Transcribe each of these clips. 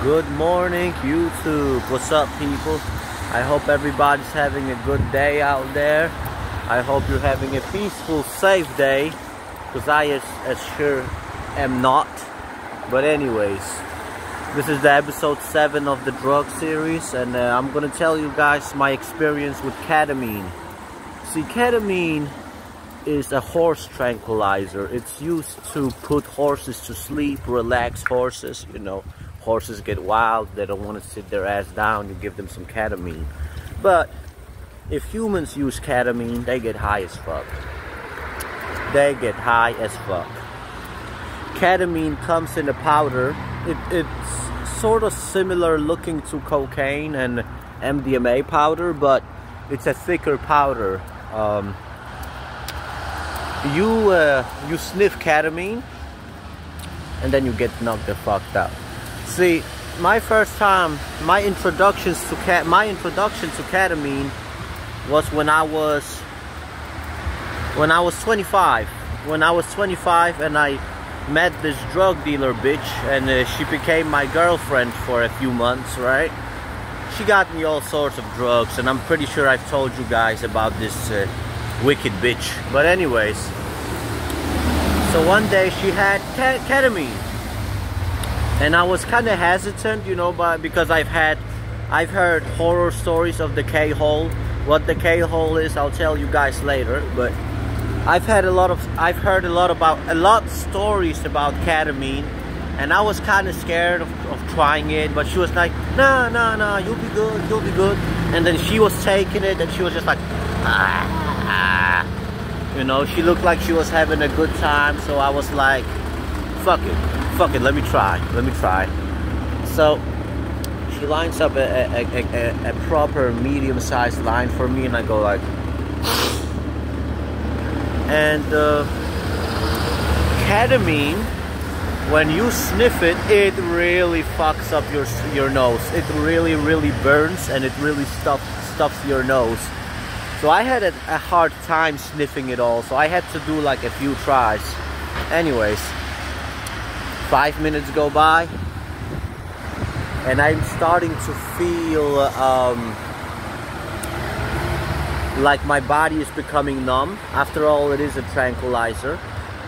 Good morning, YouTube. What's up, people? I hope everybody's having a good day out there. I hope you're having a peaceful, safe day, because I as sure am not. But anyways, this is the episode 7 of the drug series, and I'm gonna tell you guys my experience with ketamine. See, ketamine is a horse tranquilizer. It's used to put horses to sleep, relax horses, you know. Horses get wild, they don't want to sit their ass down, you give them some ketamine. But if humans use ketamine, they get high as fuck. They get high as fuck. Ketamine comes in a powder. It's sort of similar looking to cocaine and MDMA powder, but it's a thicker powder. You sniff ketamine and then you get knocked the fuck out. See, my introduction to ketamine was when I was 25. When I was 25, and I met this drug dealer bitch, and she became my girlfriend for a few months, right? She got me all sorts of drugs, and I'm pretty sure I've told you guys about this wicked bitch. But anyways, so one day she had ketamine. And I was kind of hesitant, you know, because I've heard horror stories of the K-hole. What the K-hole is, I'll tell you guys later. But I've heard a lot of stories about ketamine, and I was kind of scared of trying it. But she was like, no, you'll be good. And then she was taking it, and she was just like, you know, she looked like she was having a good time. So I was like, fuck it, let me try. So she lines up a proper medium-sized line for me, and I go like, and ketamine, when you sniff it, it really fucks up your nose. It really burns, and it really stuffs your nose. So I had a hard time sniffing it all, so I had to do like a few tries. Anyways, 5 minutes go by, and I'm starting to feel like my body is becoming numb. After all, it is a tranquilizer.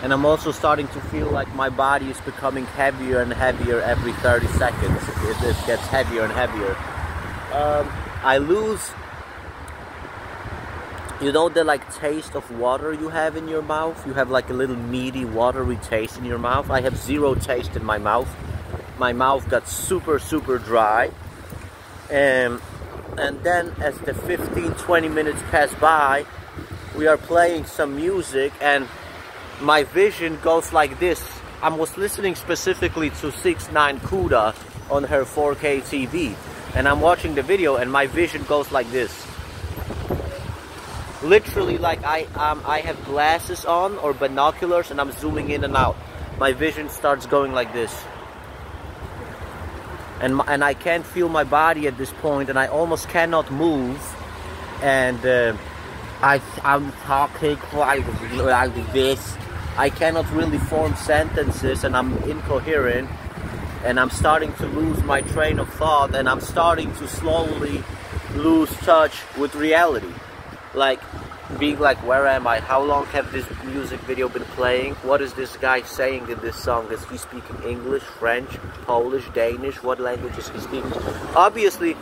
And I'm also starting to feel like my body is becoming heavier and heavier every 30 seconds. It gets heavier and heavier. I lose, you know, the like taste of water you have in your mouth? You have like a little meaty, watery taste in your mouth. I have zero taste in my mouth. My mouth got super dry. And then as the 15-20 minutes pass by, we are playing some music, and my vision goes like this. I was listening specifically to 6ix9ine Kuda on her 4K TV, and I'm watching the video, and my vision goes like this. Literally, like I have glasses on or binoculars, and I'm zooming in and out. My vision starts going like this, and I can't feel my body at this point, and I almost cannot move. And I'm talking like this. I cannot really form sentences, and I'm incoherent, and I'm starting to lose my train of thought, and I'm starting to slowly lose touch with reality. Like, being like, where am I? How long have this music video been playing? What is this guy saying in this song? Is he speaking English, French, Polish, Danish? What language is he speaking? Obviously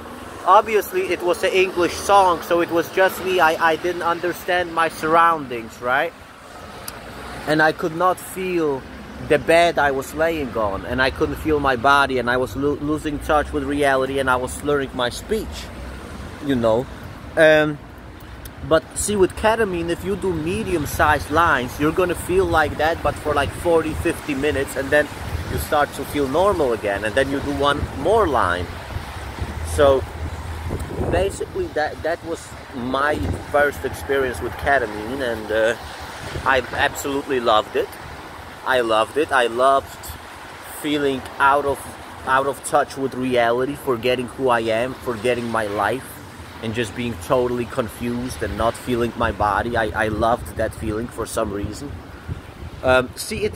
it was an English song, so it was just me. I didn't understand my surroundings, right? And I could not feel the bed I was laying on, and I couldn't feel my body, and I was losing touch with reality, and I was slurring my speech, you know. But see, with ketamine, if you do medium-sized lines, you're gonna feel like that, but for like 40-50 minutes, and then you start to feel normal again, and then you do one more line. So basically that was my first experience with ketamine, and I absolutely loved it. I loved feeling out of touch with reality, forgetting who I am, forgetting my life, and just being totally confused and not feeling my body. I loved that feeling for some reason. See,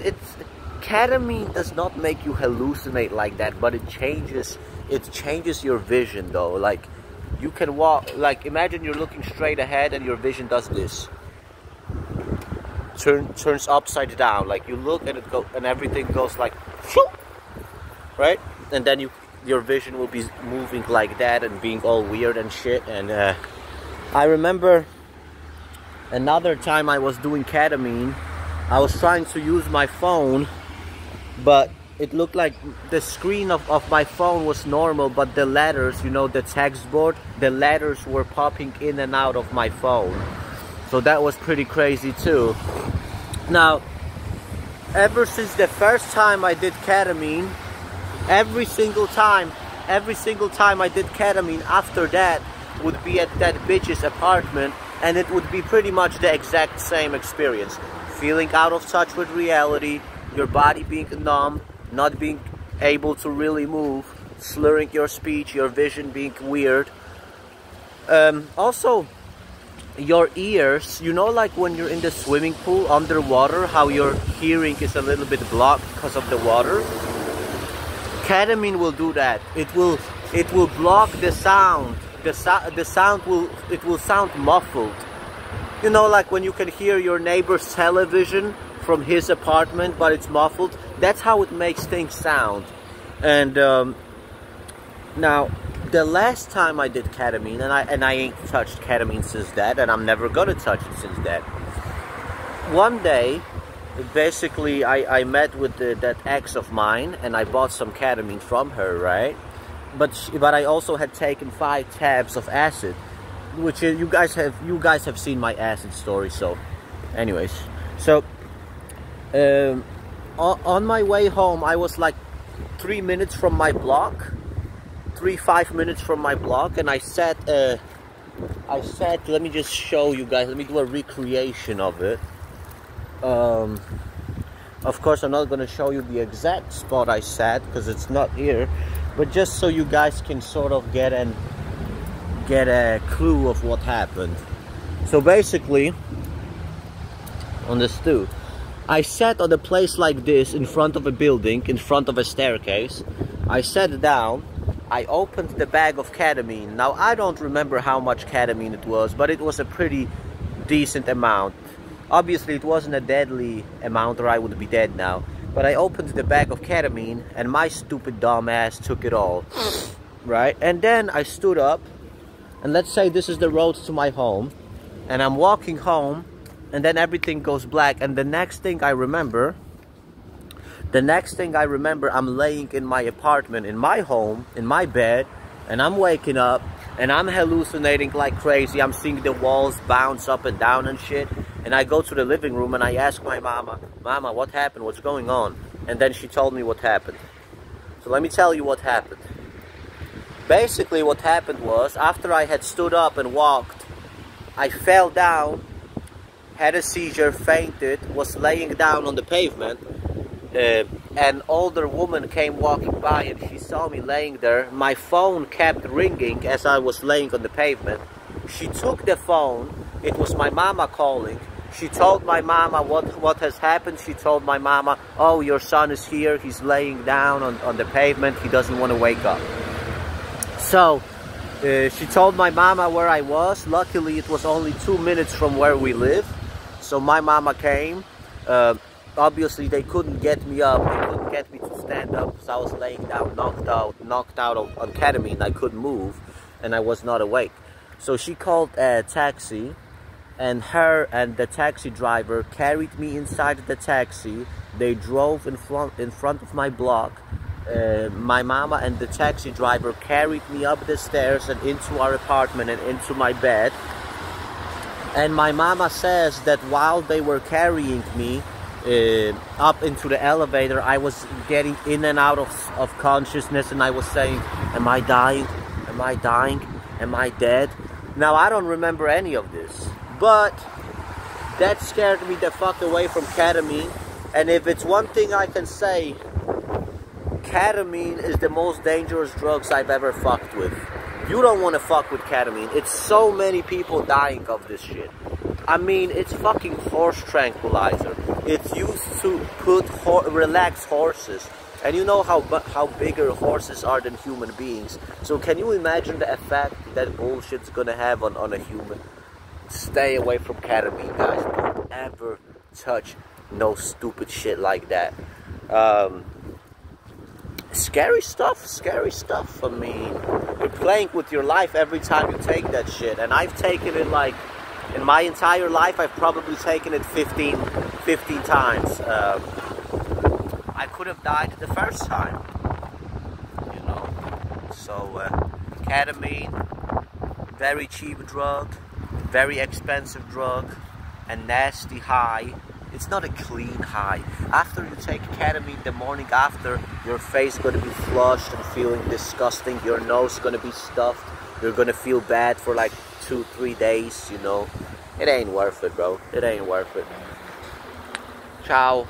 Ketamine does not make you hallucinate like that, but it changes your vision though. Like, you can walk, like, imagine you're looking straight ahead and your vision does this. Turns upside down. Like, you look and everything goes like, right? And then your vision will be moving like that and being all weird and shit. And I remember another time I was doing ketamine, I was trying to use my phone, but it looked like the screen of my phone was normal, but the letters, you know, the text board, the letters were popping in and out of my phone. So that was pretty crazy too. Now, ever since the first time I did ketamine, every single time I did ketamine after that would be at that bitch's apartment, and it would be pretty much the exact same experience. Feeling out of touch with reality, your body being numb, not being able to really move, slurring your speech, your vision being weird. Also, your ears, you know, like when you're in the swimming pool underwater, how your hearing is a little bit blocked because of the water. Ketamine will do that. It will block the sound. The sound will sound muffled. You know, like when you can hear your neighbor's television from his apartment, but it's muffled. That's how it makes things sound. And now, the last time I did ketamine, and I ain't touched ketamine since that, and I'm never gonna touch it since that. One day, basically, I met with that ex of mine, and I bought some ketamine from her, right? But I also had taken 5 tabs of acid, which you guys have seen my acid story. So, anyways, so on my way home, I was like 3 minutes from my block. 5 minutes from my block, and I sat, let me just show you guys, let me do a recreation of it. Of course, I'm not going to show you the exact spot I sat, because it's not here, but just so you guys can sort of get a clue of what happened. So basically, on the stool, I sat on a place like this, in front of a building, in front of a staircase. I sat down. I opened the bag of ketamine. Now, I don't remember how much ketamine it was, but it was a pretty decent amount. Obviously, it wasn't a deadly amount, or I would be dead now. But I opened the bag of ketamine, and my stupid dumb ass took it all. Right? And then I stood up, and let's say this is the road to my home, and I'm walking home, and then everything goes black, and the next thing I remember, I'm laying in my apartment, in my home, in my bed, and I'm waking up, and I'm hallucinating like crazy. I'm seeing the walls bounce up and down and shit. And I go to the living room and I ask my mama, "Mama, what happened? What's going on?" And then she told me what happened. So let me tell you what happened. Basically, what happened was, after I had stood up and walked, I fell down, had a seizure, fainted, was laying down on the pavement. An older woman came walking by, and she saw me laying there. My phone kept ringing as I was laying on the pavement. She took the phone. It was my mama calling. She told my mama what has happened. She told my mama, "Oh, your son is here. He's laying down on the pavement. He doesn't want to wake up." So she told my mama where I was. Luckily, it was only 2 minutes from where we live. So my mama came. Obviously, they couldn't get me up. They couldn't get me to stand up, because I was laying down, knocked out on ketamine. I couldn't move, and I was not awake. So she called a taxi, and her and the taxi driver carried me inside the taxi. They drove in front of my block. My mama and the taxi driver carried me up the stairs and into our apartment and into my bed. And my mama says that while they were carrying me up into the elevator, I was getting in and out of consciousness, and I was saying, "Am I dying? Am I dying? Am I dead?" Now, I don't remember any of this, but that scared me the fuck away from ketamine. And if it's one thing I can say, ketamine is the most dangerous drugs I've ever fucked with. You don't want to fuck with ketamine. It's so many people dying of this shit. I mean, it's fucking horse tranquilizer. It's used to relax horses. And you know how bigger horses are than human beings. So can you imagine the effect that bullshit's gonna have on a human? Stay away from ketamine, guys. Don't ever touch no stupid shit like that. Scary stuff. I mean, you're playing with your life every time you take that shit. And I've taken it, like, in my entire life, I've probably taken it 15 times. I could have died the first time, you know. So, ketamine, very cheap drug, very expensive drug, and nasty high. It's not a clean high. After you take ketamine the morning after, your face gonna be flushed and feeling disgusting. Your nose gonna be stuffed. You're gonna feel bad for like 2-3 days, you know. It ain't worth it, bro. It ain't worth it. Ciao.